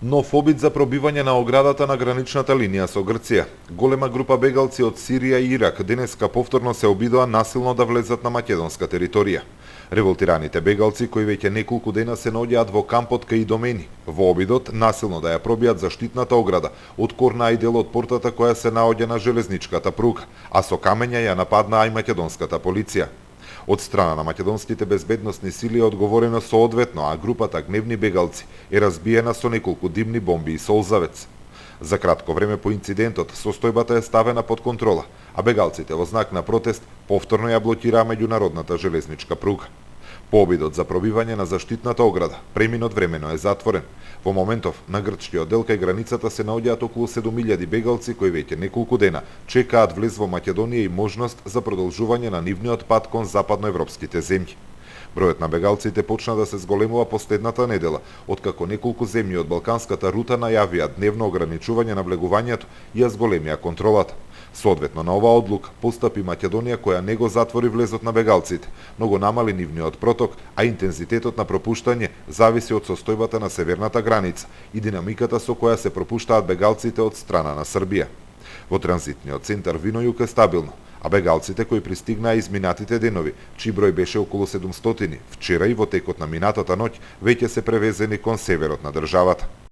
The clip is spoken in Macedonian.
Нов обид за пробивање на оградата на граничната линија со Грција. Голема група бегалци од Сирија и Ирак денеска повторно се обидоа насилно да влезат на македонска територија. Револтираните бегалци, кои веќе неколку дена се наоѓаат во кампот кај Идомени, во обидот насилно да ја пробијат заштитната ограда од корна и дел од портата која се наоѓа на железничката пруга, а со камења ја нападнаа и македонската полиција. Од страна на македонските безбедносни сили е одговорено соодветно, а групата гневни бегалци е разбиена со неколку димни бомби и солзавец. За кратко време по инцидентот, состојбата е ставена под контрола, а бегалците во знак на протест повторно ја блокираа меѓународната железничка пруга. По обидот за пробивање на заштитната ограда, преминот времено е затворен. Во моментов на грчкиот дел кај границата се наоѓаат околу 7.000 бегалци кои веќе неколку дена чекаат влез во Македонија и можност за продолжување на нивниот пат кон западноевропските земји. Бројот на бегалците почна да се зголемува последната недела, откако неколку земји од балканската рута најавија дневно ограничување на влегувањето и ја зголемија контролата. Соодветно на оваа одлука постапи Македонија, која не го затвори влезот на бегалците, но го намали нивниот проток, а интензитетот на пропуштање зависи од состојбата на северната граница и динамиката со која се пропуштаат бегалците од страна на Србија. Во транзитниот центар Винојук е стабилно, а бегалците кои пристигнаа изминатите денови, чиј број беше околу 700, вчера и во текот на минатата ноќ веќе се превезени кон северот на државата.